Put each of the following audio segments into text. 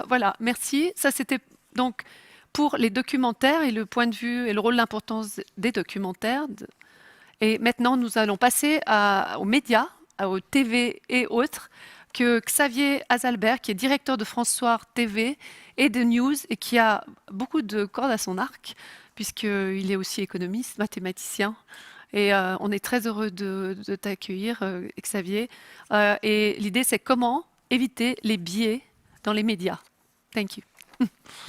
Voilà, merci. Ça, c'était donc pour les documentaires et le point de vue et le rôle, l'importance des documentaires. Et maintenant, nous allons passer aux médias, aux TV et autres, que Xavier Azalbert, qui est directeur de France TV et de News, et qui a beaucoup de cordes à son arc, puisqu'il est aussi économiste, mathématicien. Et on est très heureux de t'accueillir, Xavier. Et l'idée, c'est comment éviter les biais dans les médias. Thank you.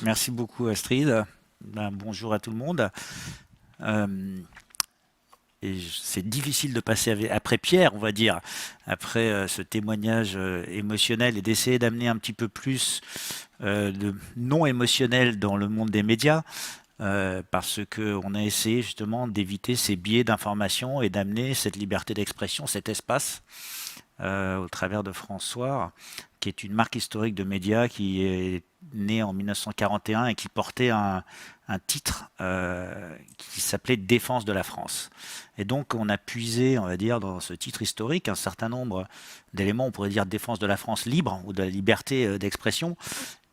Merci beaucoup Astrid. Bonjour à tout le monde. C'est difficile de passer après Pierre, on va dire, après ce témoignage émotionnel et d'essayer d'amener un petit peu plus de non émotionnel dans le monde des médias. Parce qu'on a essayé justement d'éviter ces biais d'information et d'amener cette liberté d'expression, cet espace au travers de François, qui est une marque historique de médias qui est née en 1941 et qui portait un titre qui s'appelait Défense de la France. Et donc on a puisé, on va dire, dans ce titre historique un certain nombre d'éléments, on pourrait dire Défense de la France libre ou de la liberté d'expression,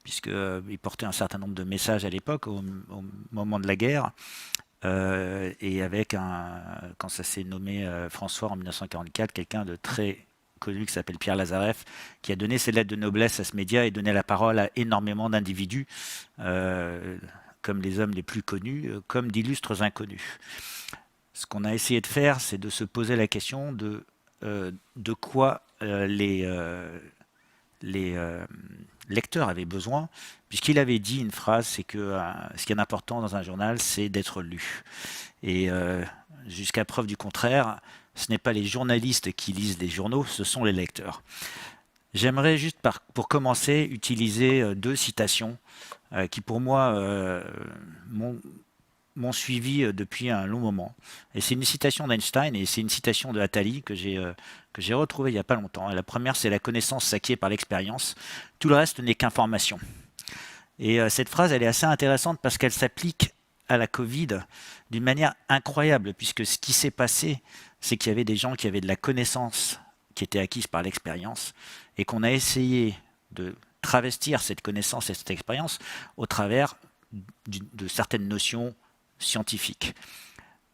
puisqu'il portait un certain nombre de messages à l'époque, au moment de la guerre. Et avec quand ça s'est nommé François en 1944, quelqu'un de très connu qui s'appelle Pierre Lazareff, qui a donné ses lettres de noblesse à ce média et donné la parole à énormément d'individus, comme les hommes les plus connus, comme d'illustres inconnus. Ce qu'on a essayé de faire, c'est de se poser la question de quoi les lecteurs avaient besoin, puisqu'il avait dit une phrase, c'est que ce qui est important dans un journal, c'est d'être lu. Et jusqu'à preuve du contraire, ce n'est pas les journalistes qui lisent les journaux, ce sont les lecteurs. J'aimerais juste, pour commencer, utiliser deux citations qui, pour moi, m'ont suivi depuis un long moment. Et c'est une citation d'Einstein et c'est une citation de Attali que j'ai retrouvée il n'y a pas longtemps. Et la première, c'est « La connaissance s'acquiert par l'expérience. Tout le reste n'est qu'information ». Et cette phrase, elle est assez intéressante parce qu'elle s'applique à la Covid d'une manière incroyable, puisque ce qui s'est passé, c'est qu'il y avait des gens qui avaient de la connaissance qui était acquise par l'expérience et qu'on a essayé de travestir cette connaissance et cette expérience au travers de certaines notions scientifiques.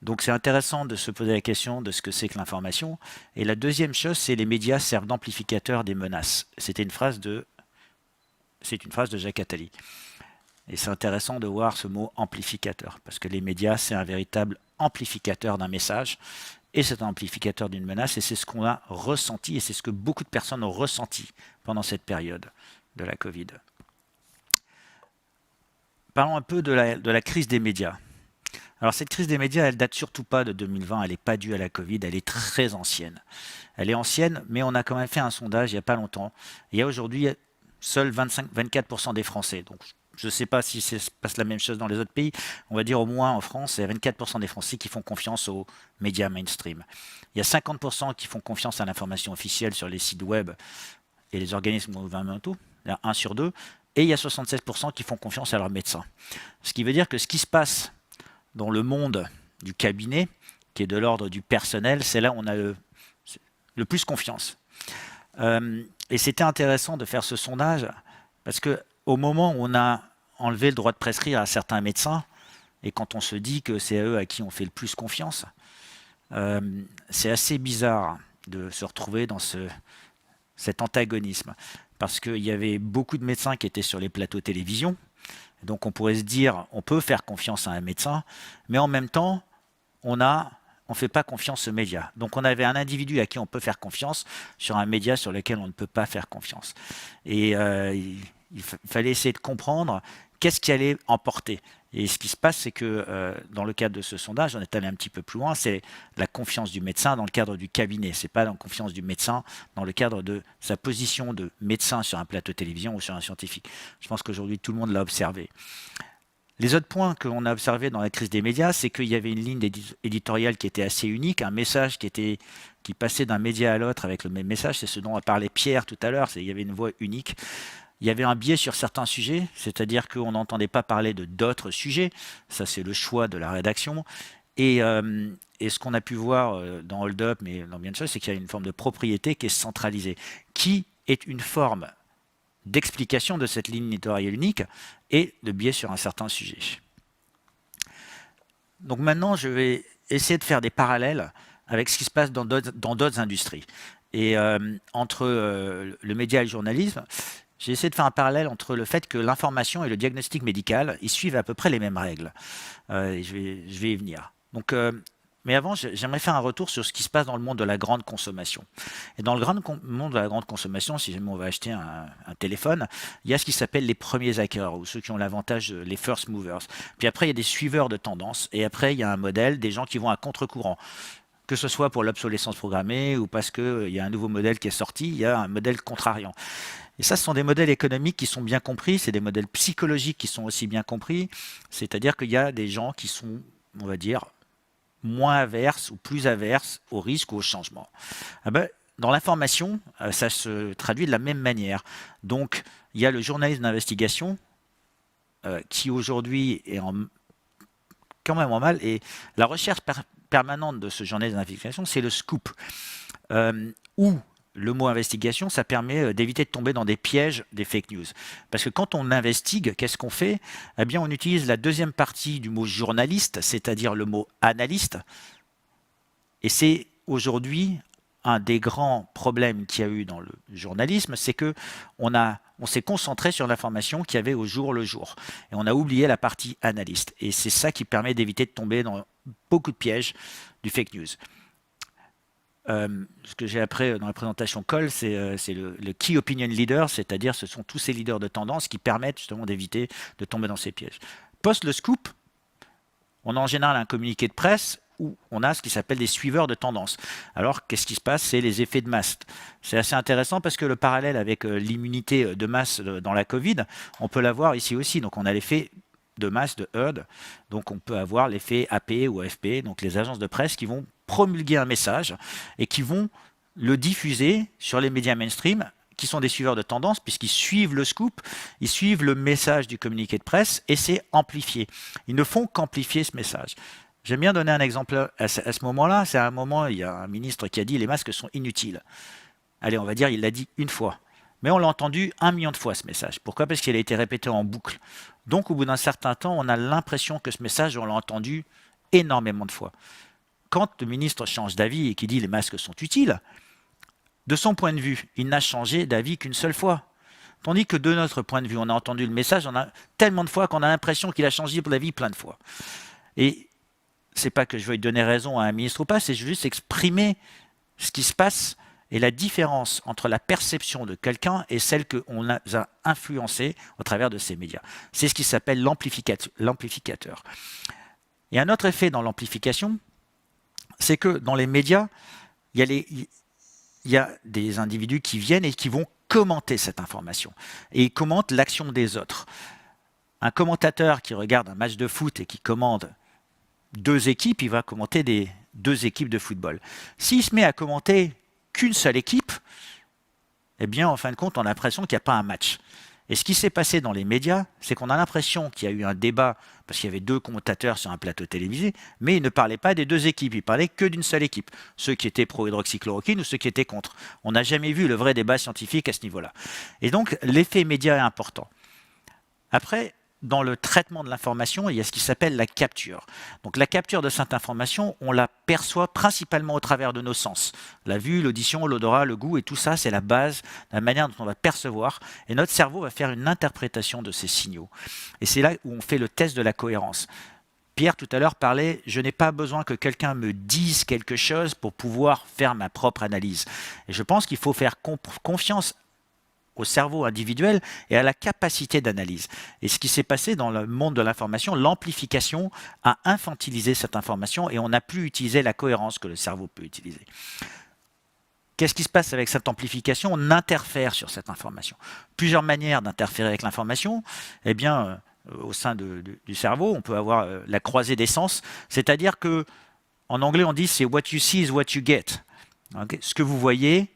Donc c'est intéressant de se poser la question de ce que c'est que l'information. Et la deuxième chose, c'est les médias servent d'amplificateurs des menaces. C'est une phrase de Jacques Attali. Et c'est intéressant de voir ce mot amplificateur, parce que les médias, c'est un véritable amplificateur d'un message, et c'est un amplificateur d'une menace, et c'est ce qu'on a ressenti, et c'est ce que beaucoup de personnes ont ressenti pendant cette période de la Covid. Parlons un peu de la crise des médias. Alors cette crise des médias, elle date surtout pas de 2020, elle n'est pas due à la Covid, elle est très ancienne. Elle est ancienne, mais on a quand même fait un sondage il n'y a pas longtemps. Il y a aujourd'hui seuls 24% des Français, donc je ne sais pas si se passe la même chose dans les autres pays. On va dire au moins en France, il y a 24% des Français qui font confiance aux médias mainstream. Il y a 50% qui font confiance à l'information officielle sur les sites web et les organismes gouvernementaux, 1 sur 2. Et il y a 76% qui font confiance à leurs médecins. Ce qui veut dire que ce qui se passe dans le monde du cabinet, qui est de l'ordre du personnel, c'est là où on a le plus confiance. Et c'était intéressant de faire ce sondage parce qu'au moment où on a enlevé le droit de prescrire à certains médecins, et quand on se dit que c'est à eux à qui on fait le plus confiance, c'est assez bizarre de se retrouver dans cet antagonisme. Parce qu'il y avait beaucoup de médecins qui étaient sur les plateaux télévision, donc on pourrait se dire on peut faire confiance à un médecin, mais en même temps, on ne fait pas confiance aux médias. Donc on avait un individu à qui on peut faire confiance sur un média sur lequel on ne peut pas faire confiance. Et il fallait essayer de comprendre qu'est-ce qui allait emporter. Et ce qui se passe, c'est que dans le cadre de ce sondage, on est allé un petit peu plus loin, c'est la confiance du médecin dans le cadre du cabinet. Ce n'est pas la confiance du médecin dans le cadre de sa position de médecin sur un plateau de télévision ou sur un scientifique. Je pense qu'aujourd'hui, tout le monde l'a observé. Les autres points qu'on a observés dans la crise des médias, c'est qu'il y avait une ligne éditoriale qui était assez unique, un message qui passait d'un média à l'autre avec le même message. C'est ce dont a parlé Pierre tout à l'heure, il y avait une voix unique. Il y avait un biais sur certains sujets, c'est-à-dire qu'on n'entendait pas parler de d'autres sujets. Ça, c'est le choix de la rédaction. Et ce qu'on a pu voir dans Hold Up, mais dans bien de choses, c'est qu'il y a une forme de propriété qui est centralisée, qui est une forme d'explication de cette ligne éditoriale unique et de biais sur un certain sujet. Donc maintenant, je vais essayer de faire des parallèles avec ce qui se passe dans d'autres industries. Et entre le média et le journalisme, j'ai essayé de faire un parallèle entre le fait que l'information et le diagnostic médical, ils suivent à peu près les mêmes règles. Et je vais y venir. Donc, mais avant, j'aimerais faire un retour sur ce qui se passe dans le monde de la grande consommation. Et dans le monde de la grande consommation, si jamais on va acheter un téléphone, il y a ce qui s'appelle les premiers hackers, ou ceux qui ont l'avantage, les first movers. Puis après, il y a des suiveurs de tendance. Et après, il y a un modèle, des gens qui vont à contre-courant. Que ce soit pour l'obsolescence programmée ou parce qu'il y a un nouveau modèle qui est sorti, il y a un modèle contrariant. Et ça, ce sont des modèles économiques qui sont bien compris, c'est des modèles psychologiques qui sont aussi bien compris. C'est-à-dire qu'il y a des gens qui sont, on va dire, moins averses ou plus averses au risque ou au changement. Ah ben, dans l'information, ça se traduit de la même manière. Donc, il y a le journalisme d'investigation qui aujourd'hui est quand même en mal. Et la recherche permanente de ce journalisme d'investigation, c'est le scoop. Où le mot investigation, ça permet d'éviter de tomber dans des pièges des fake news. Parce que quand on investigue, qu'est-ce qu'on fait? Eh bien, on utilise la deuxième partie du mot journaliste, c'est-à-dire le mot analyste. Et c'est aujourd'hui un des grands problèmes qu'il y a eu dans le journalisme, c'est que on s'est concentré sur l'information qu'il y avait au jour le jour. Et on a oublié la partie analyste. Et c'est ça qui permet d'éviter de tomber dans beaucoup de pièges du fake news. Ce que j'ai appris dans la présentation Call, c'est le Key Opinion Leader, c'est-à-dire ce sont tous ces leaders de tendance qui permettent justement d'éviter de tomber dans ces pièges. Post le scoop, on a en général un communiqué de presse où on a ce qui s'appelle des suiveurs de tendance. Alors, qu'est-ce qui se passe? C'est les effets de masse. C'est assez intéressant parce que le parallèle avec l'immunité de masse dans la Covid, on peut l'avoir ici aussi. Donc, on a l'effet de masse, de herd. Donc, on peut avoir l'effet AP ou AFP, donc les agences de presse qui vont promulguer un message et qui vont le diffuser sur les médias mainstream qui sont des suiveurs de tendance puisqu'ils suivent le scoop, ils suivent le message du communiqué de presse et c'est amplifié. Ils ne font qu'amplifier ce message. J'aime bien donner un exemple à ce moment-là. C'est à un moment, il y a un ministre qui a dit les masques sont inutiles. Allez, on va dire, il l'a dit une fois. Mais on l'a entendu 1 million de fois ce message. Pourquoi? Parce qu'il a été répété en boucle. Donc au bout d'un certain temps, on a l'impression que ce message, on l'a entendu énormément de fois. Quand le ministre change d'avis et qu'il dit les masques sont utiles, de son point de vue, il n'a changé d'avis qu'une seule fois. Tandis que de notre point de vue, on a entendu le message on a tellement de fois qu'on a l'impression qu'il a changé d'avis plein de fois. Et c'est pas que je veuille donner raison à un ministre ou pas, c'est juste exprimer ce qui se passe et la différence entre la perception de quelqu'un et celle qu'on a influencée au travers de ces médias. C'est ce qui s'appelle l'amplificateur. Et un autre effet dans l'amplification, c'est que dans les médias, il y a des individus qui viennent et qui vont commenter cette information. Et ils commentent l'action des autres. Un commentateur qui regarde un match de foot et qui commande 2 équipes, il va commenter 2 équipes de football. S'il se met à commenter qu'une seule équipe, eh bien, en fin de compte, on a l'impression qu'il n'y a pas un match. Et ce qui s'est passé dans les médias, c'est qu'on a l'impression qu'il y a eu un débat, parce qu'il y avait 2 commentateurs sur un plateau télévisé, mais ils ne parlaient pas des 2 équipes, ils parlaient que d'une seule équipe. Ceux qui étaient pro-hydroxychloroquine ou ceux qui étaient contre. On n'a jamais vu le vrai débat scientifique à ce niveau-là. Et donc, l'effet média est important. Après, dans le traitement de l'information, il y a ce qui s'appelle la capture. Donc la capture de cette information, on la perçoit principalement au travers de nos sens. La vue, l'audition, l'odorat, le goût, et tout ça, c'est la base de la manière dont on va percevoir. Et notre cerveau va faire une interprétation de ces signaux. Et c'est là où on fait le test de la cohérence. Pierre, tout à l'heure, parlait « je n'ai pas besoin que quelqu'un me dise quelque chose pour pouvoir faire ma propre analyse ». Et je pense qu'il faut faire confiance au cerveau individuel et à la capacité d'analyse. Et ce qui s'est passé dans le monde de l'information, l'amplification a infantilisé cette information et on n'a plus utilisé la cohérence que le cerveau peut utiliser. Qu'est-ce qui se passe avec cette amplification? On interfère sur cette information. Plusieurs manières d'interférer avec l'information. Eh bien, au sein du cerveau, on peut avoir la croisée des sens, c'est-à-dire que en anglais on dit c'est what you see is what you get. Okay? Ce que vous voyez,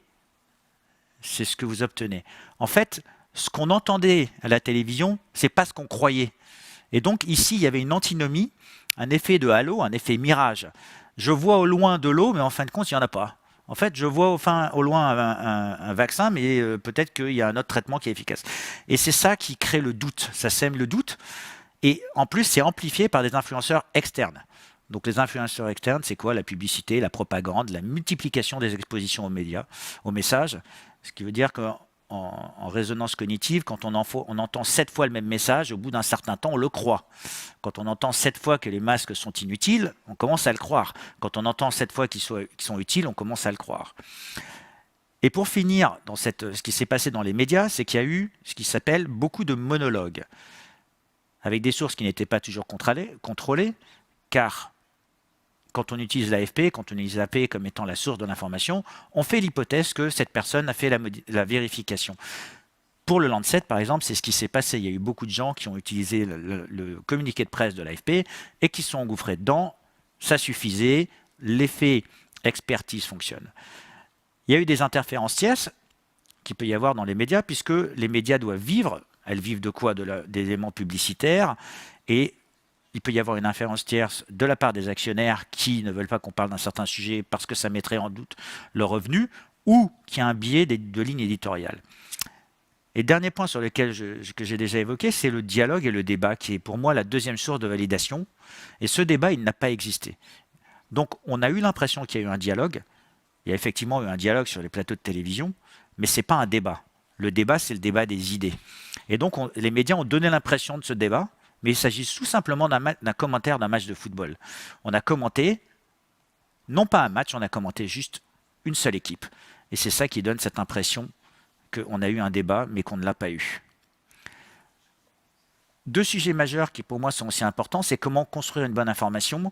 c'est ce que vous obtenez. En fait, ce qu'on entendait à la télévision, c'est pas ce qu'on croyait. Et donc ici, il y avait une antinomie, un effet de halo, un effet mirage. Je vois au loin de l'eau, mais en fin de compte, il n'y en a pas. En fait, je vois au loin un vaccin, mais peut-être qu'il y a un autre traitement qui est efficace. Et c'est ça qui crée le doute. Ça sème le doute. Et en plus, c'est amplifié par des influenceurs externes. Donc les influenceurs externes, c'est quoi? La publicité, la propagande, la multiplication des expositions aux médias, aux messages. Ce qui veut dire qu'en résonance cognitive, quand on entend 7 fois le même message, au bout d'un certain temps, on le croit. Quand on entend 7 fois que les masques sont inutiles, on commence à le croire. Quand on entend 7 fois qu'ils sont utiles, on commence à le croire. Et pour finir, ce qui s'est passé dans les médias, c'est qu'il y a eu ce qui s'appelle beaucoup de monologues, avec des sources qui n'étaient pas toujours contrôlées, car quand on utilise l'AFP, quand on utilise l'AFP comme étant la source de l'information, on fait l'hypothèse que cette personne a fait la vérification. Pour le Lancet, par exemple, c'est ce qui s'est passé. Il y a eu beaucoup de gens qui ont utilisé le communiqué de presse de l'AFP et qui se sont engouffrés dedans. Ça suffisait, l'effet expertise fonctionne. Il y a eu des interférences tierces qu'il peut y avoir dans les médias, puisque les médias doivent vivre. Elles vivent de quoi? Des éléments publicitaires. Et il peut y avoir une inférence tierce de la part des actionnaires qui ne veulent pas qu'on parle d'un certain sujet parce que ça mettrait en doute leur revenu, ou qu'il y a un biais de ligne éditoriale. Et dernier point sur lequel que j'ai déjà évoqué, c'est le dialogue et le débat, qui est pour moi la deuxième source de validation. Et ce débat, il n'a pas existé. Donc on a eu l'impression qu'il y a eu un dialogue. Il y a effectivement eu un dialogue sur les plateaux de télévision, mais ce n'est pas un débat. Le débat, c'est le débat des idées. Et donc les médias ont donné l'impression de ce débat, mais il s'agit tout simplement d'un commentaire d'un match de football. On a commenté, non pas un match, on a commenté juste une seule équipe. Et c'est ça qui donne cette impression qu'on a eu un débat, mais qu'on ne l'a pas eu. Deux sujets majeurs qui pour moi sont aussi importants, c'est comment construire une bonne information.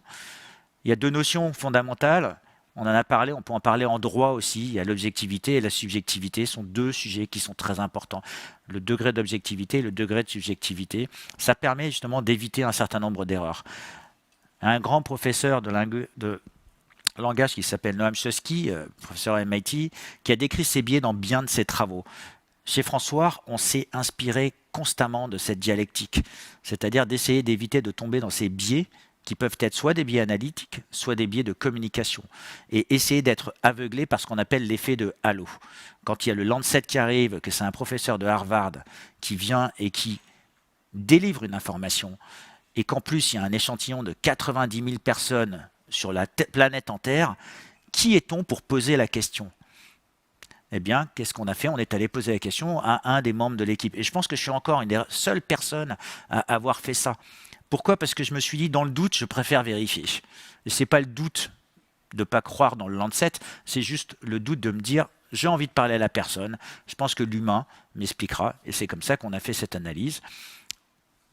Il y a deux notions fondamentales, on en a parlé, on peut en parler en droit aussi. Il y a l'objectivité et la subjectivité, sont deux sujets qui sont très importants. Le degré d'objectivité et le degré de subjectivité, ça permet justement d'éviter un certain nombre d'erreurs. Un grand professeur de langage qui s'appelle Noam Chomsky, professeur à MIT, qui a décrit ces biais dans bien de ses travaux. Chez François, on s'est inspiré constamment de cette dialectique, c'est-à-dire d'essayer d'éviter de tomber dans ces biais qui peuvent être soit des biais analytiques, soit des biais de communication, et essayer d'être aveuglé par ce qu'on appelle l'effet de halo. Quand il y a le Lancet qui arrive, que c'est un professeur de Harvard qui vient et qui délivre une information, et qu'en plus il y a un échantillon de 90 000 personnes sur la planète entière, qui est-on pour poser la question? Eh bien, qu'est-ce qu'on a fait? On est allé poser la question à un des membres de l'équipe. Et je pense que je suis encore une des seules personnes à avoir fait ça. Pourquoi? Parce que je me suis dit, dans le doute, je préfère vérifier. Et ce n'est pas le doute de ne pas croire dans le Lancet, c'est juste le doute de me dire, j'ai envie de parler à la personne, je pense que l'humain m'expliquera, et c'est comme ça qu'on a fait cette analyse.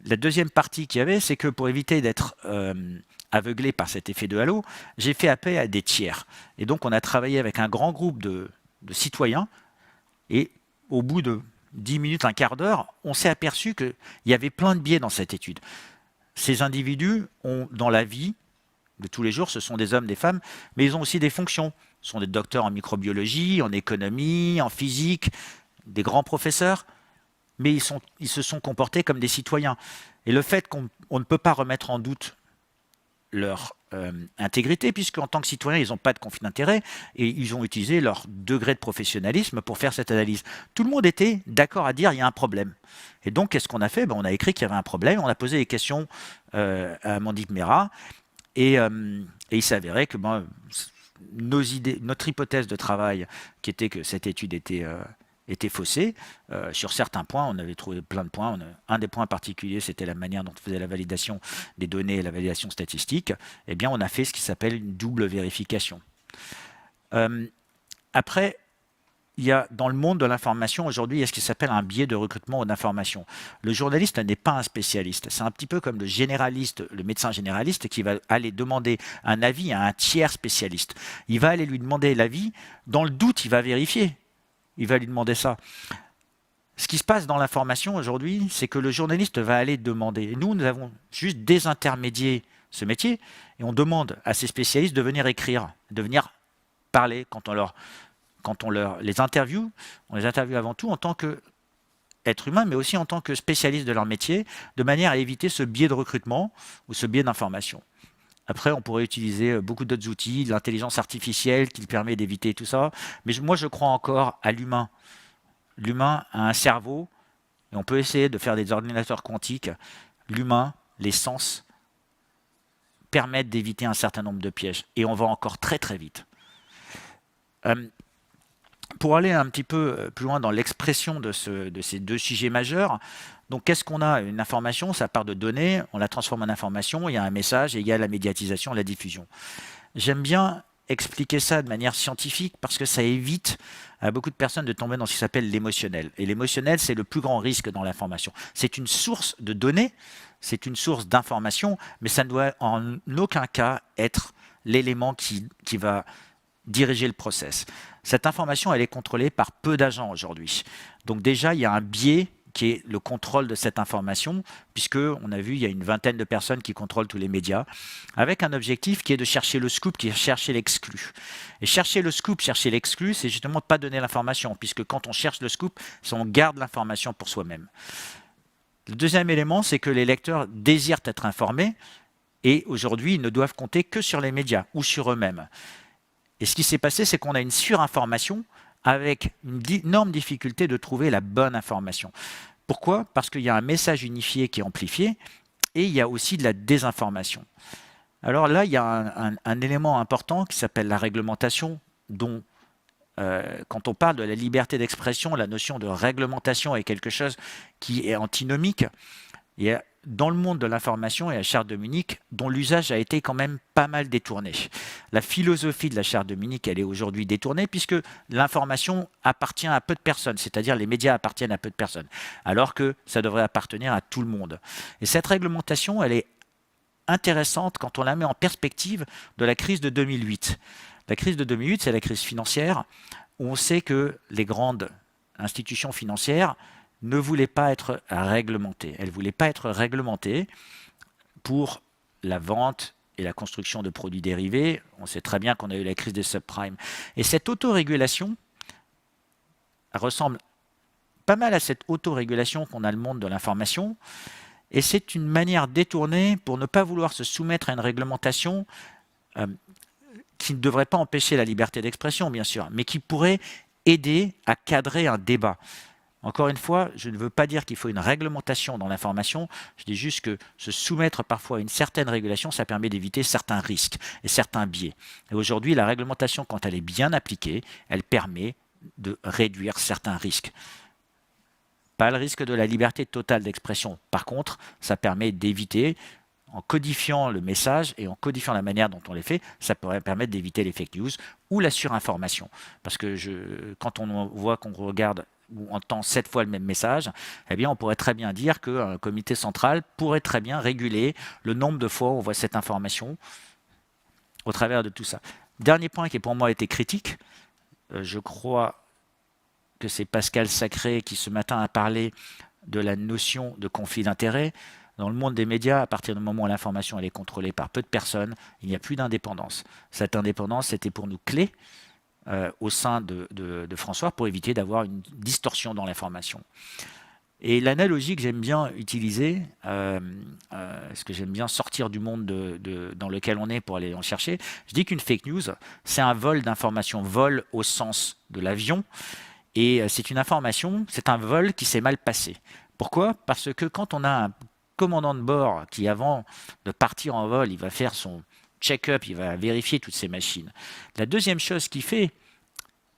La deuxième partie qu'il y avait, c'est que pour éviter d'être aveuglé par cet effet de halo, j'ai fait appel à des tiers. Et donc on a travaillé avec un grand groupe de citoyens, et au bout de 10 minutes, un quart d'heure, on s'est aperçu qu'il y avait plein de biais dans cette étude. Ces individus ont, dans la vie de tous les jours, ce sont des hommes, des femmes, mais ils ont aussi des fonctions. Ce sont des docteurs en microbiologie, en économie, en physique, des grands professeurs, mais ils se sont comportés comme des citoyens. Et le fait qu'on ne peut pas remettre en doute leur intégrité, puisqu'en tant que citoyens, ils n'ont pas de conflit d'intérêt, et ils ont utilisé leur degré de professionnalisme pour faire cette analyse. Tout le monde était d'accord à dire qu'il y a un problème. Et donc, qu'est-ce qu'on a fait? On a écrit qu'il y avait un problème, on a posé des questions à Amandine Mera, et il s'avérait que notre hypothèse de travail, qui était que cette étude était faussée, sur certains points, on avait trouvé plein de points. Un des points particuliers, c'était la manière dont on faisait la validation des données et la validation statistique. Eh bien, on a fait ce qui s'appelle une double vérification. Après, il y a dans le monde de l'information aujourd'hui, il y a ce qui s'appelle un biais de recrutement d'information. Le journaliste n'est pas un spécialiste. C'est un petit peu comme le généraliste, le médecin généraliste qui va aller demander un avis à un tiers spécialiste. Il va aller lui demander l'avis. Dans le doute, il va vérifier. Il va lui demander ça. Ce qui se passe dans l'information aujourd'hui, c'est que le journaliste va aller demander. Et nous avons juste désintermédié ce métier et on demande à ces spécialistes de venir écrire, de venir parler quand on les interviewe. On les interviewe avant tout en tant qu'être humain, mais aussi en tant que spécialiste de leur métier, de manière à éviter ce biais de recrutement ou ce biais d'information. Après, on pourrait utiliser beaucoup d'autres outils, de l'intelligence artificielle qui permet d'éviter tout ça. Mais moi, je crois encore à l'humain. L'humain a un cerveau, et on peut essayer de faire des ordinateurs quantiques. L'humain, les sens, permettent d'éviter un certain nombre de pièges. Et on va encore très très vite. Euh, pour aller un petit peu plus loin dans l'expression de ces deux sujets majeurs, donc qu'est-ce qu'on a? Une information, ça part de données, on la transforme en information, il y a un message et il y a la médiatisation, la diffusion. J'aime bien expliquer ça de manière scientifique parce que ça évite à beaucoup de personnes de tomber dans ce qui s'appelle l'émotionnel. Et l'émotionnel, c'est le plus grand risque dans l'information. C'est une source de données, c'est une source d'information, mais ça ne doit en aucun cas être l'élément qui va diriger le process. Cette information, elle est contrôlée par peu d'agents aujourd'hui. Donc déjà, il y a un biais qui est le contrôle de cette information, puisque on a vu, il y a une vingtaine de personnes qui contrôlent tous les médias, avec un objectif qui est de chercher le scoop, qui est chercher l'exclu. Et chercher le scoop, chercher l'exclu, c'est justement de ne pas donner l'information, puisque quand on cherche le scoop, c'est on garde l'information pour soi-même. Le deuxième élément, c'est que les lecteurs désirent être informés, et aujourd'hui, ils ne doivent compter que sur les médias, ou sur eux-mêmes. Et ce qui s'est passé, c'est qu'on a une surinformation, avec une énorme difficulté de trouver la bonne information. Pourquoi? Parce qu'il y a un message unifié qui est amplifié et il y a aussi de la désinformation. Alors là, il y a un élément important qui s'appelle la réglementation, dont quand on parle de la liberté d'expression, la notion de réglementation est quelque chose qui est antinomique. Il y a dans le monde de l'information et la Charte de Munich, dont l'usage a été quand même pas mal détourné. La philosophie de la Charte de Munich, elle est aujourd'hui détournée puisque l'information appartient à peu de personnes, c'est-à-dire les médias appartiennent à peu de personnes, alors que ça devrait appartenir à tout le monde. Et cette réglementation, elle est intéressante quand on la met en perspective de la crise de 2008. La crise de 2008, c'est la crise financière, où on sait que les grandes institutions financières ne voulait pas être réglementée. Elle ne voulait pas être réglementée pour la vente et la construction de produits dérivés. On sait très bien qu'on a eu la crise des subprimes. Et cette autorégulation ressemble pas mal à cette autorégulation qu'on a le monde de l'information. Et c'est une manière détournée pour ne pas vouloir se soumettre à une réglementation qui ne devrait pas empêcher la liberté d'expression, bien sûr, mais qui pourrait aider à cadrer un débat. Encore une fois, je ne veux pas dire qu'il faut une réglementation dans l'information, je dis juste que se soumettre parfois à une certaine régulation, ça permet d'éviter certains risques et certains biais. Et aujourd'hui, la réglementation, quand elle est bien appliquée, elle permet de réduire certains risques. Pas le risque de la liberté totale d'expression. Par contre, ça permet d'éviter, en codifiant le message et en codifiant la manière dont on les fait, ça pourrait permettre d'éviter les fake news ou la surinformation. Parce que quand on voit qu'on regarde où on entend 7 fois le même message, eh bien on pourrait très bien dire qu'un comité central pourrait très bien réguler le nombre de fois où on voit cette information au travers de tout ça. Dernier point qui pour moi été critique, je crois que c'est Pascal Sacré qui ce matin a parlé de la notion de conflit d'intérêts. Dans le monde des médias, à partir du moment où l'information elle est contrôlée par peu de personnes, il n'y a plus d'indépendance. Cette indépendance, c'était pour nous clé au sein de François pour éviter d'avoir une distorsion dans l'information. Et l'analogie que j'aime bien utiliser, parce que j'aime bien sortir du monde dans lequel on est pour aller en chercher, je dis qu'une fake news, c'est un vol d'information, vol au sens de l'avion, et c'est une information, c'est un vol qui s'est mal passé. Pourquoi? Parce que quand on a un commandant de bord qui, avant de partir en vol, il va faire son check-up, il va vérifier toutes ces machines. La deuxième chose qu'il fait,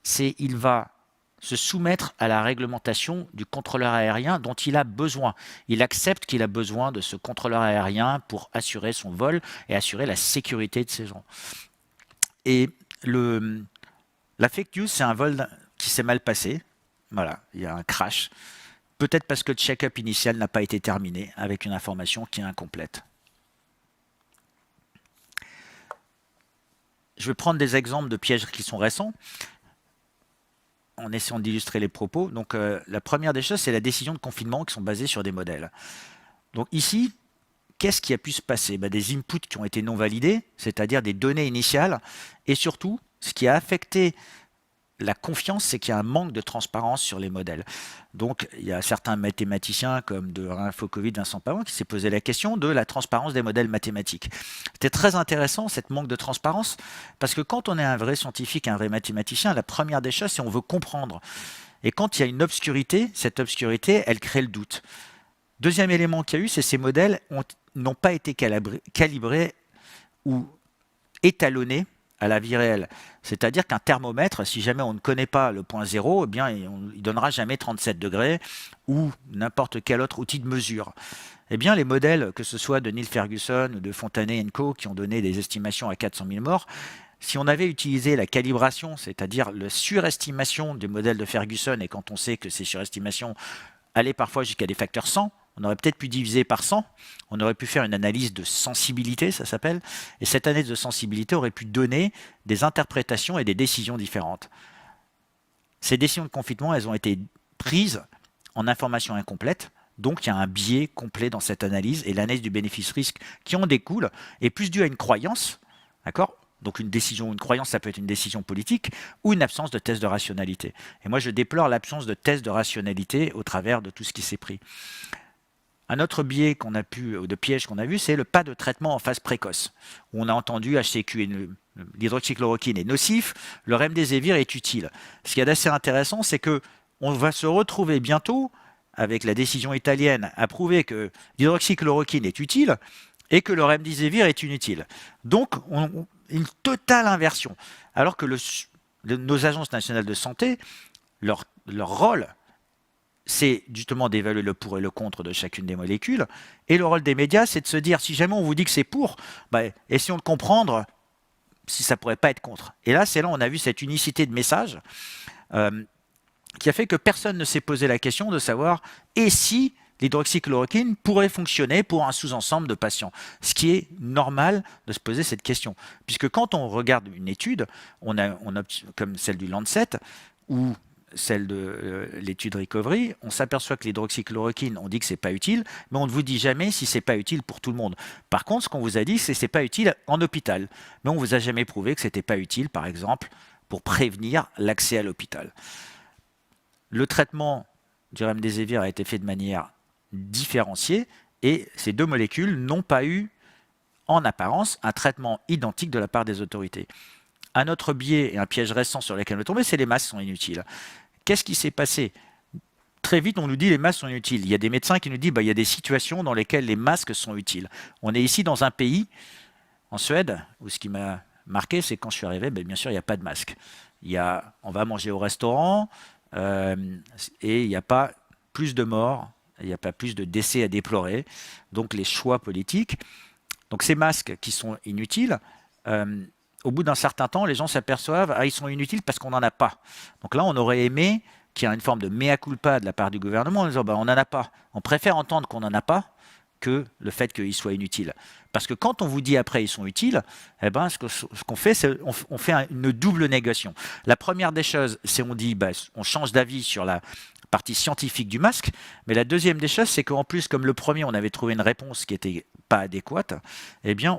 c'est qu'il va se soumettre à la réglementation du contrôleur aérien dont il a besoin. Il accepte qu'il a besoin de ce contrôleur aérien pour assurer son vol et assurer la sécurité de ces gens. Et la fake news, c'est un vol qui s'est mal passé. Voilà, il y a un crash. Peut-être parce que le check-up initial n'a pas été terminé avec une information qui est incomplète. Je vais prendre des exemples de pièges qui sont récents, en essayant d'illustrer les propos. Donc, la première des choses, c'est la décision de confinement qui sont basées sur des modèles. Donc ici, qu'est-ce qui a pu se passer? Des inputs qui ont été non validés, c'est-à-dire des données initiales, et surtout, ce qui a affecté la confiance, c'est qu'il y a un manque de transparence sur les modèles. Donc, il y a certains mathématiciens comme de Infocovit, Vincent Pavon, qui s'est posé la question de la transparence des modèles mathématiques. C'était très intéressant, cette manque de transparence, parce que quand on est un vrai scientifique, un vrai mathématicien, la première des choses, c'est on veut comprendre. Et quand il y a une obscurité, cette obscurité, elle crée le doute. Deuxième élément qu'il y a eu, c'est que ces modèles n'ont pas été calibrés ou étalonnés à la vie réelle. C'est-à-dire qu'un thermomètre, si jamais on ne connaît pas le point zéro, eh bien, il ne donnera jamais 37 degrés ou n'importe quel autre outil de mesure. Eh bien, les modèles, que ce soit de Neil Ferguson ou de Fontanet & Co, qui ont donné des estimations à 400 000 morts, si on avait utilisé la calibration, c'est-à-dire la surestimation du modèle de Ferguson, et quand on sait que ces surestimations allaient parfois jusqu'à des facteurs 100, on aurait peut-être pu diviser par 100, on aurait pu faire une analyse de sensibilité, ça s'appelle, et cette analyse de sensibilité aurait pu donner des interprétations et des décisions différentes. Ces décisions de confinement, elles ont été prises en information incomplète, donc il y a un biais complet dans cette analyse, et l'analyse du bénéfice-risque qui en découle est plus due à une croyance, d'accord ? Donc une décision, une croyance, ça peut être une décision politique ou une absence de test de rationalité. Et moi, je déplore l'absence de test de rationalité au travers de tout ce qui s'est pris. Un autre biais qu'on a pu, ou de piège qu'on a vu, c'est le pas de traitement en phase précoce. Où on a entendu HCQ, l'hydroxychloroquine est nocif, le remdesivir est utile. Ce qui est assez intéressant, c'est que on va se retrouver bientôt avec la décision italienne à prouver que l'hydroxychloroquine est utile et que le remdesivir est inutile. Donc, une totale inversion. Alors que nos agences nationales de santé, leur rôle, c'est justement d'évaluer le pour et le contre de chacune des molécules. Et le rôle des médias, c'est de se dire, si jamais on vous dit que c'est pour, essayons de comprendre si ça pourrait pas être contre. Et là, c'est là où on a vu cette unicité de message qui a fait que personne ne s'est posé la question de savoir et si l'hydroxychloroquine pourrait fonctionner pour un sous-ensemble de patients. Ce qui est normal de se poser cette question. Puisque quand on regarde une étude, on a comme celle du Lancet, ou celle de l'étude Recovery, on s'aperçoit que l'hydroxychloroquine, on dit que c'est pas utile, mais on ne vous dit jamais si c'est pas utile pour tout le monde. Par contre, ce qu'on vous a dit, c'est que c'est pas utile en hôpital. Mais on vous a jamais prouvé que c'était pas utile, par exemple, pour prévenir l'accès à l'hôpital. Le traitement du remdesivir a été fait de manière différenciée et ces deux molécules n'ont pas eu, en apparence, un traitement identique de la part des autorités. Un autre biais et un piège récent sur lequel on est tombé, c'est les masques sont inutiles. Qu'est-ce qui s'est passé ? Très vite, on nous dit les masques sont utiles. Il y a des médecins qui nous disent il y a des situations dans lesquelles les masques sont utiles. On est ici dans un pays, en Suède, où ce qui m'a marqué, c'est quand je suis arrivé, bien sûr, il n'y a pas de masque. On va manger au restaurant et il n'y a pas plus de morts, il n'y a pas plus de décès à déplorer. Donc les choix politiques. Donc ces masques qui sont inutiles, au bout d'un certain temps, les gens s'aperçoivent ils sont inutiles parce qu'on n'en a pas. Donc là, on aurait aimé qu'il y ait une forme de mea culpa de la part du gouvernement en disant on n'en a pas. On préfère entendre qu'on n'en a pas que le fait qu'ils soient inutiles. Parce que quand on vous dit après ils sont utiles, ce qu'on fait, c'est on fait une double négation. La première des choses, c'est on dit on change d'avis sur la partie scientifique du masque, mais la deuxième des choses, c'est qu'en plus, comme le premier, on avait trouvé une réponse qui n'était pas adéquate,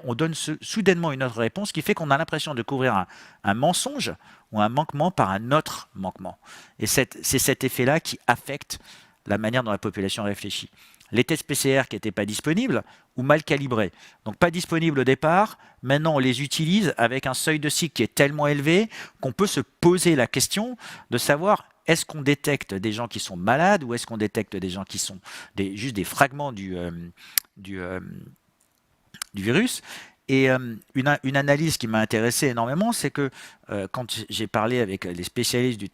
on donne soudainement une autre réponse qui fait qu'on a l'impression de couvrir un mensonge ou un manquement par un autre manquement. Et c'est cet effet-là qui affecte la manière dont la population réfléchit. Les tests PCR qui n'étaient pas disponibles ou mal calibrés. Donc pas disponibles au départ, maintenant on les utilise avec un seuil de cycle qui est tellement élevé qu'on peut se poser la question de savoir est-ce qu'on détecte des gens qui sont malades ou est-ce qu'on détecte des gens qui sont juste des fragments du virus. Et une analyse qui m'a intéressé énormément, c'est que quand j'ai parlé avec les spécialistes du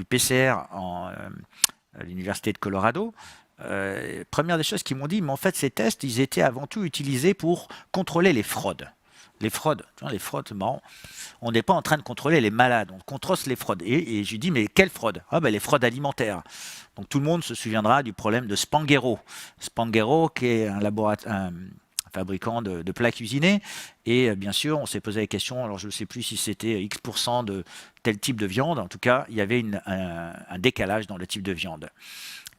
PCR à l'Université de Colorado, première des choses qu'ils m'ont dit, mais en fait ces tests, ils étaient avant tout utilisés pour contrôler les fraudes. Les fraudes, c'est marrant. On n'est pas en train de contrôler les malades, on contrôle les fraudes. Et je lui dis, mais quelle fraude ? Les fraudes alimentaires. Donc tout le monde se souviendra du problème de Spanghero. Spanghero, qui est un fabricant de plats cuisinés. Et bien sûr, on s'est posé la question, alors je ne sais plus si c'était X% de tel type de viande. En tout cas, il y avait un décalage dans le type de viande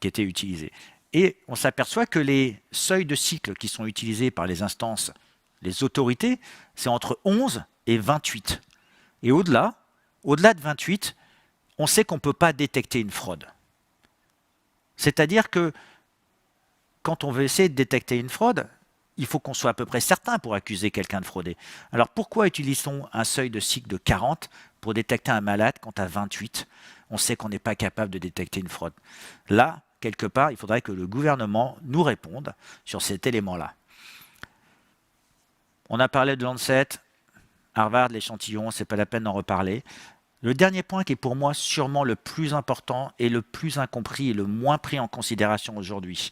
qui était utilisé. Et on s'aperçoit que les seuils de cycle qui sont utilisés par les instances, les autorités, c'est entre 11 et 28. Et au-delà, Au-delà de 28, on sait qu'on ne peut pas détecter une fraude. C'est-à-dire que quand on veut essayer de détecter une fraude, il faut qu'on soit à peu près certain pour accuser quelqu'un de frauder. Alors pourquoi utilisons un seuil de cycle de 40 pour détecter un malade quand à 28, on sait qu'on n'est pas capable de détecter une fraude? Là, quelque part, il faudrait que le gouvernement nous réponde sur cet élément-là. On a parlé de Lancet, Harvard, l'échantillon, c'est pas la peine d'en reparler. Le dernier point qui est pour moi sûrement le plus important et le plus incompris et le moins pris en considération aujourd'hui.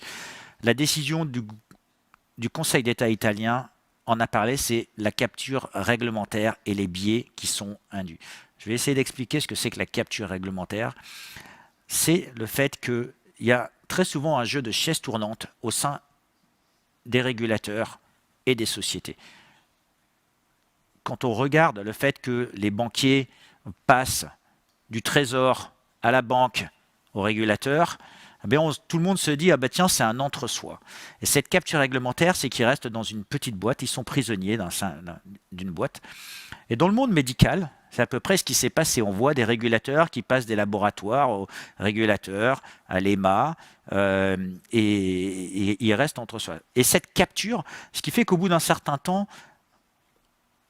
La décision du Conseil d'État italien en a parlé, c'est la capture réglementaire et les biais qui sont induits. Je vais essayer d'expliquer ce que c'est que la capture réglementaire. C'est le fait qu'il y a très souvent un jeu de chaises tournantes au sein des régulateurs et des sociétés. Quand on regarde le fait que les banquiers passent du trésor à la banque au régulateur, tout le monde se dit, ah ben tiens, c'est un entre-soi. Et cette capture réglementaire, c'est qu'ils restent dans une petite boîte, ils sont prisonniers d'une boîte. Et dans le monde médical, c'est à peu près ce qui s'est passé. On voit des régulateurs qui passent des laboratoires aux régulateurs, à l'EMA, et ils restent entre soi. Et cette capture, ce qui fait qu'au bout d'un certain temps,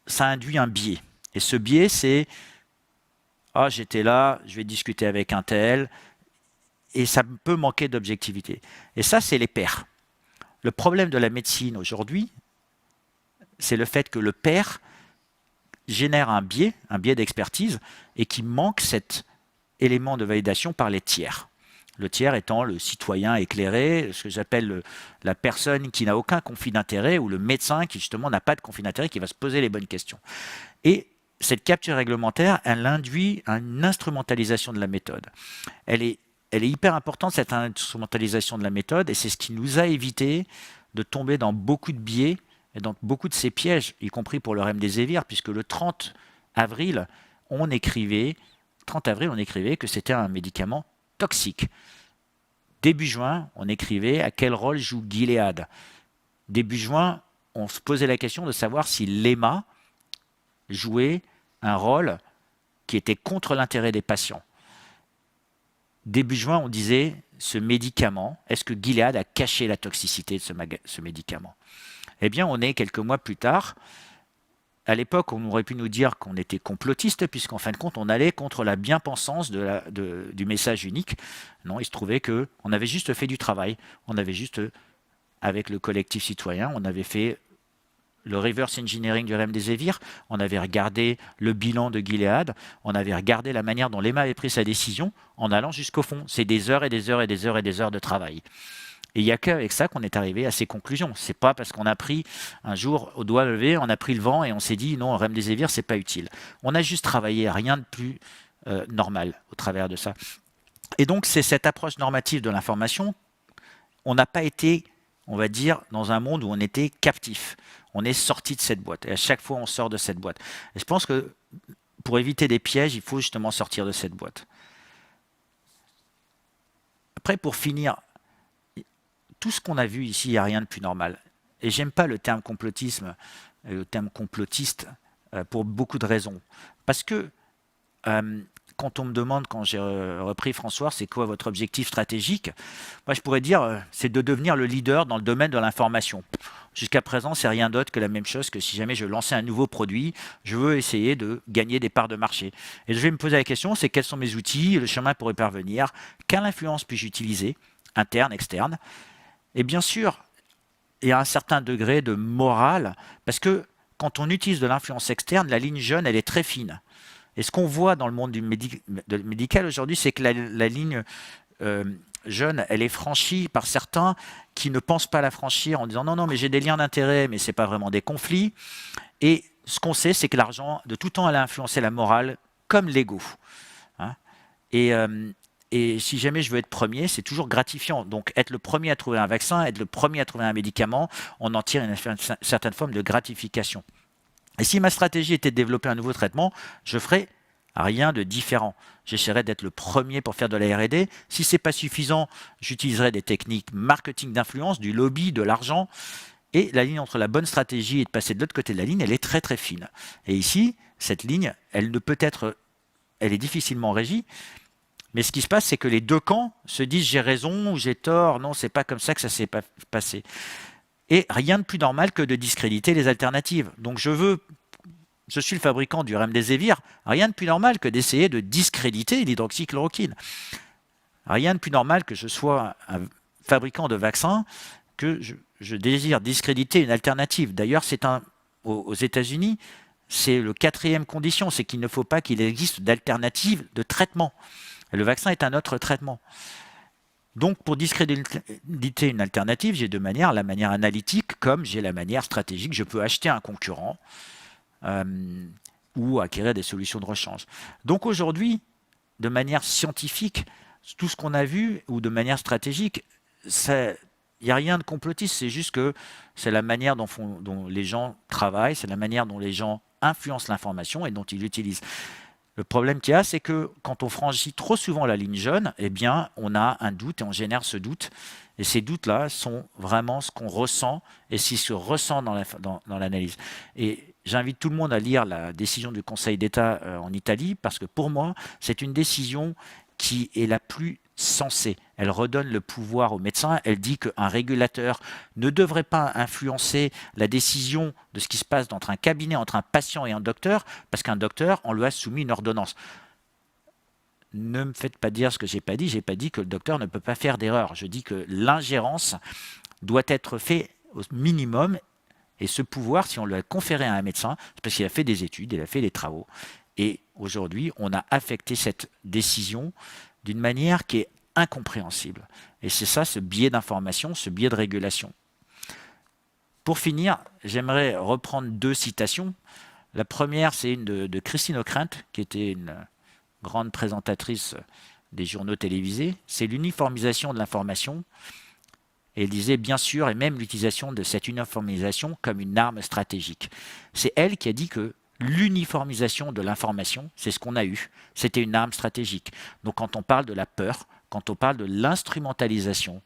ça induit un biais. Et ce biais, c'est « Ah, j'étais là, je vais discuter avec un tel », et ça peut manquer d'objectivité. Et ça, c'est les pairs. Le problème de la médecine aujourd'hui, c'est le fait que le pair génère un biais d'expertise, et qui manque cet élément de validation par les tiers. Le tiers étant le citoyen éclairé, ce que j'appelle la personne qui n'a aucun conflit d'intérêt, ou le médecin qui justement n'a pas de conflit d'intérêt, qui va se poser les bonnes questions. Et cette capture réglementaire, elle induit une instrumentalisation de la méthode. Elle est hyper importante, cette instrumentalisation de la méthode, et c'est ce qui nous a évité de tomber dans beaucoup de biais et dans beaucoup de ces pièges, y compris pour le remdesivir, puisque le 30 avril, on écrivait que c'était un médicament toxique. Début juin, on écrivait à quel rôle joue Gilead. Début juin, on se posait la question de savoir si l'EMA jouait un rôle qui était contre l'intérêt des patients. Début juin, on disait, ce médicament, est-ce que Gilead a caché la toxicité de ce médicament? Eh bien, on est quelques mois plus tard. À l'époque, on aurait pu nous dire qu'on était complotiste, puisqu'en fin de compte, on allait contre la bien-pensance du message unique. Non, il se trouvait qu'on avait juste fait du travail. On avait juste, avec le collectif citoyen, on avait fait le reverse engineering du remdesivir, on avait regardé le bilan de Gilead, on avait regardé la manière dont l'EMA avait pris sa décision en allant jusqu'au fond. C'est des heures et des heures et des heures et des heures de travail. Et il n'y a qu'avec ça qu'on est arrivé à ces conclusions. C'est pas parce qu'on a pris un jour au doigt levé, on a pris le vent et on s'est dit non, remdesivir, c'est pas utile. On a juste travaillé à rien de plus normal au travers de ça. Et donc c'est cette approche normative de l'information. On n'a pas été, on va dire, dans un monde où on était captif. On est sorti de cette boîte. Et à chaque fois, on sort de cette boîte. Et je pense que pour éviter des pièges, il faut justement sortir de cette boîte. Après, pour finir, tout ce qu'on a vu ici, il n'y a rien de plus normal. Et j'aime pas le terme complotisme, le terme complotiste, pour beaucoup de raisons. Parce que quand on me demande, quand j'ai repris François, c'est quoi votre objectif stratégique? Moi, je pourrais dire, c'est de devenir le leader dans le domaine de l'information. Jusqu'à présent, c'est rien d'autre que la même chose que si jamais je lançais un nouveau produit, je veux essayer de gagner des parts de marché. Et je vais me poser la question, c'est quels sont mes outils, le chemin pour y parvenir, quelle influence puis-je utiliser, interne, externe. Et bien sûr, il y a un certain degré de morale, parce que quand on utilise de l'influence externe, la ligne jaune, elle est très fine. Et ce qu'on voit dans le monde du médical aujourd'hui, c'est que la ligne jaune, elle est franchie par certains qui ne pensent pas la franchir en disant non, non, mais j'ai des liens d'intérêt, mais ce n'est pas vraiment des conflits. Et ce qu'on sait, c'est que l'argent, de tout temps, elle a influencé la morale comme l'ego. Hein. Et si jamais je veux être premier, c'est toujours gratifiant. Donc être le premier à trouver un vaccin, être le premier à trouver un médicament, on en tire une certaine forme de gratification. Et si ma stratégie était de développer un nouveau traitement, je ferais rien de différent. J'essaierais d'être le premier pour faire de la R&D. Si ce n'est pas suffisant, j'utiliserai des techniques marketing d'influence, du lobby, de l'argent. Et la ligne entre la bonne stratégie et de passer de l'autre côté de la ligne, elle est très très fine. Et ici, cette ligne, elle ne peut être elle est difficilement régie. Mais ce qui se passe, c'est que les deux camps se disent j'ai raison ou j'ai tort. Non, c'est pas comme ça que ça s'est passé. Et rien de plus normal que de discréditer les alternatives. Donc je suis le fabricant du remdesivir, rien de plus normal que d'essayer de discréditer l'hydroxychloroquine. Rien de plus normal que je sois un fabricant de vaccins, que je désire discréditer une alternative. D'ailleurs, aux États-Unis, c'est le 4e condition, c'est qu'il ne faut pas qu'il existe d'alternative de traitement. Et le vaccin est un autre traitement. Donc, pour discréditer une alternative, j'ai deux manières. La manière analytique, comme j'ai la manière stratégique. Je peux acheter un concurrent ou acquérir des solutions de rechange. Donc aujourd'hui, de manière scientifique, tout ce qu'on a vu, ou de manière stratégique, il n'y a rien de complotiste, c'est juste que c'est la manière dont les gens travaillent, c'est la manière dont les gens influencent l'information et dont ils l'utilisent. Le problème qu'il y a, c'est que quand on franchit trop souvent la ligne jaune, eh bien, on a un doute et on génère ce doute. Et ces doutes-là sont vraiment ce qu'on ressent et ce qui se ressent dans l'analyse. Et j'invite tout le monde à lire la décision du Conseil d'État en Italie, parce que pour moi, c'est une décision qui est la plus sensée. Elle redonne le pouvoir aux médecins. Elle dit qu'un régulateur ne devrait pas influencer la décision de ce qui se passe entre un cabinet, entre un patient et un docteur, parce qu'un docteur, on lui a soumis une ordonnance. Ne me faites pas dire ce que j'ai pas dit. J'ai pas dit que le docteur ne peut pas faire d'erreur. Je dis que l'ingérence doit être faite au minimum. Et ce pouvoir, si on lui a conféré à un médecin, c'est parce qu'il a fait des études, il a fait des travaux. Et aujourd'hui, on a affecté cette décision d'une manière qui est incompréhensible. Et c'est ça, ce biais d'information, ce biais de régulation. Pour finir, j'aimerais reprendre 2 citations. La première, c'est une de Christine Ockrent, qui était une grande présentatrice des journaux télévisés. C'est l'uniformisation de l'information. Et elle disait bien sûr, et même l'utilisation de cette uniformisation comme une arme stratégique. C'est elle qui a dit que l'uniformisation de l'information, c'est ce qu'on a eu. C'était une arme stratégique. Donc quand on parle de la peur, quand on parle de l'instrumentalisation,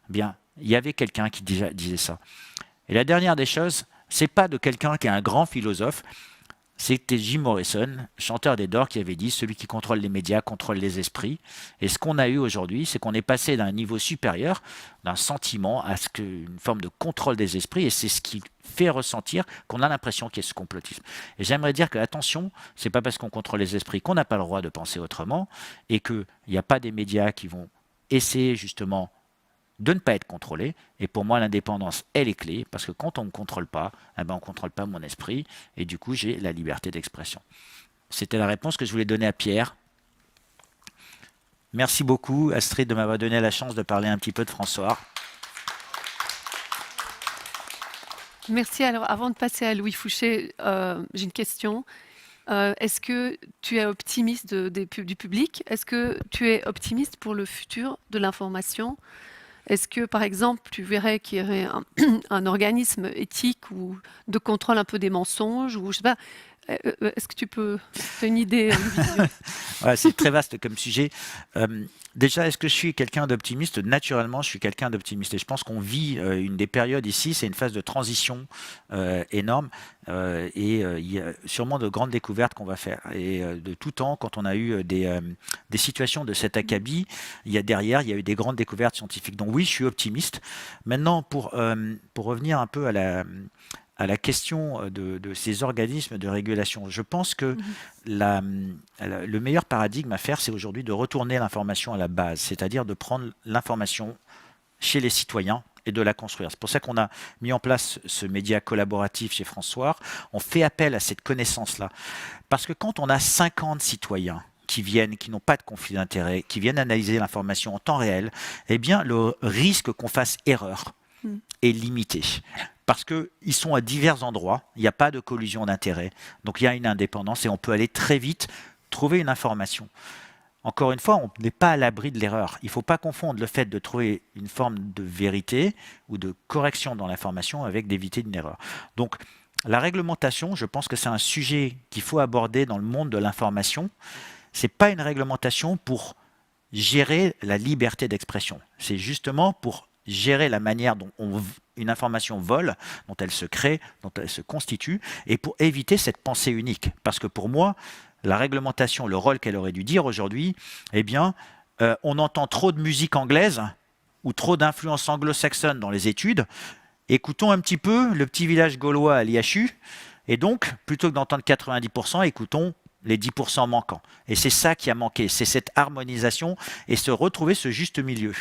eh bien, il y avait quelqu'un qui disait ça. Et la dernière des choses, c'est pas de quelqu'un qui est un grand philosophe, c'était Jim Morrison, chanteur des Doors, qui avait dit « Celui qui contrôle les médias contrôle les esprits ». Et ce qu'on a eu aujourd'hui, c'est qu'on est passé d'un niveau supérieur, d'un sentiment, à une forme de contrôle des esprits, et c'est ce qui fait ressentir qu'on a l'impression qu'il y a ce complotisme. Et j'aimerais dire que, attention, c'est pas parce qu'on contrôle les esprits qu'on n'a pas le droit de penser autrement, et qu'il n'y a pas des médias qui vont essayer justement de ne pas être contrôlé. Et pour moi, l'indépendance, elle est clé, parce que quand on ne me contrôle pas, eh ben, on ne contrôle pas mon esprit, et du coup, j'ai la liberté d'expression. C'était la réponse que je voulais donner à Pierre. Merci beaucoup, Astrid, de m'avoir donné la chance de parler un petit peu de François. Merci. Alors, avant de passer à Louis Fouché, j'ai une question. Est-ce que tu es optimiste du public? Est-ce que tu es optimiste pour le futur de l'information? Est-ce que, par exemple, tu verrais qu'il y aurait un organisme éthique ou de contrôle un peu des mensonges ou je sais pas, est-ce que tu as une idée, une vision? Ouais, c'est très vaste comme sujet. Déjà, est-ce que je suis quelqu'un d'optimiste? Naturellement, je suis quelqu'un d'optimiste. Et je pense qu'on vit une des périodes ici, c'est une phase de transition énorme. Il y a sûrement de grandes découvertes qu'on va faire. Et de tout temps, quand on a eu des situations de cet acabit, il y a eu des grandes découvertes scientifiques. Donc oui, je suis optimiste. Maintenant, pour revenir un peu à la question de ces organismes de régulation. Je pense que le meilleur paradigme à faire, c'est aujourd'hui de retourner l'information à la base, c'est-à-dire de prendre l'information chez les citoyens et de la construire. C'est pour ça qu'on a mis en place ce média collaboratif chez François. On fait appel à cette connaissance-là. Parce que quand on a 50 citoyens qui n'ont pas de conflit d'intérêt, qui viennent analyser l'information en temps réel, eh bien, le risque qu'on fasse erreur est limité. Parce qu'ils sont à divers endroits, il n'y a pas de collusion d'intérêts, donc il y a une indépendance et on peut aller très vite trouver une information. Encore une fois, on n'est pas à l'abri de l'erreur. Il ne faut pas confondre le fait de trouver une forme de vérité ou de correction dans l'information avec d'éviter une erreur. Donc, la réglementation, je pense que c'est un sujet qu'il faut aborder dans le monde de l'information. Ce n'est pas une réglementation pour gérer la liberté d'expression. C'est justement pour gérer la manière dont une information vole, dont elle se crée, dont elle se constitue, et pour éviter cette pensée unique. Parce que pour moi, la réglementation, le rôle qu'elle aurait dû dire aujourd'hui, eh bien, on entend trop de musique anglaise ou trop d'influence anglo-saxonne dans les études. Écoutons un petit peu le petit village gaulois à l'IHU, et donc, plutôt que d'entendre 90%, écoutons les 10% manquants. Et c'est ça qui a manqué, c'est cette harmonisation et se retrouver ce juste milieu.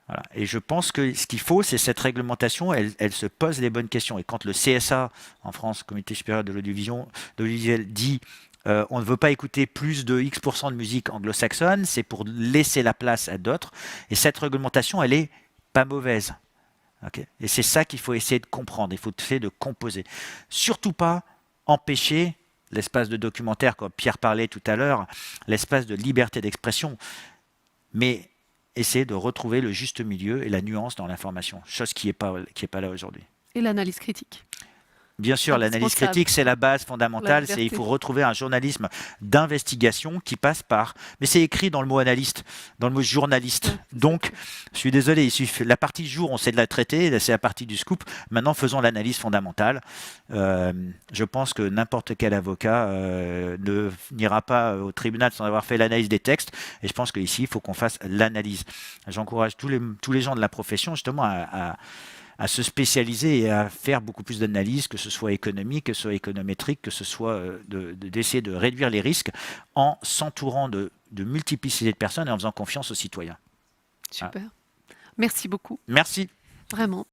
Voilà. Et je pense que ce qu'il faut, c'est cette réglementation, elle se pose les bonnes questions. Et quand le CSA, en France, Comité supérieur de l'audiovisuel, dit on ne veut pas écouter plus de X% de musique anglo-saxonne, c'est pour laisser la place à d'autres. Et cette réglementation, elle est pas mauvaise. Okay. Et c'est ça qu'il faut essayer de comprendre, il faut essayer de composer. Surtout pas empêcher l'espace de documentaire, comme Pierre parlait tout à l'heure, l'espace de liberté d'expression, mais essayer de retrouver le juste milieu et la nuance dans l'information, chose qui n'est pas là aujourd'hui. Et l'analyse critique. Bien sûr, l'analyse critique, c'est la base fondamentale. Il faut retrouver un journalisme d'investigation qui passe par... Mais c'est écrit dans le mot analyste, dans le mot journaliste. Ouais, donc, je suis désolé, la partie jour, on sait de la traiter, c'est la partie du scoop. Maintenant, faisons l'analyse fondamentale. Je pense que n'importe quel avocat n'ira pas au tribunal sans avoir fait l'analyse des textes. Et je pense qu'ici, il faut qu'on fasse l'analyse. J'encourage tous les gens de la profession, justement, à se spécialiser et à faire beaucoup plus d'analyses, que ce soit économique, que ce soit économétrique, que ce soit d'essayer de réduire les risques en s'entourant de multiplicité de personnes et en faisant confiance aux citoyens. Super. Merci beaucoup. Merci. Vraiment.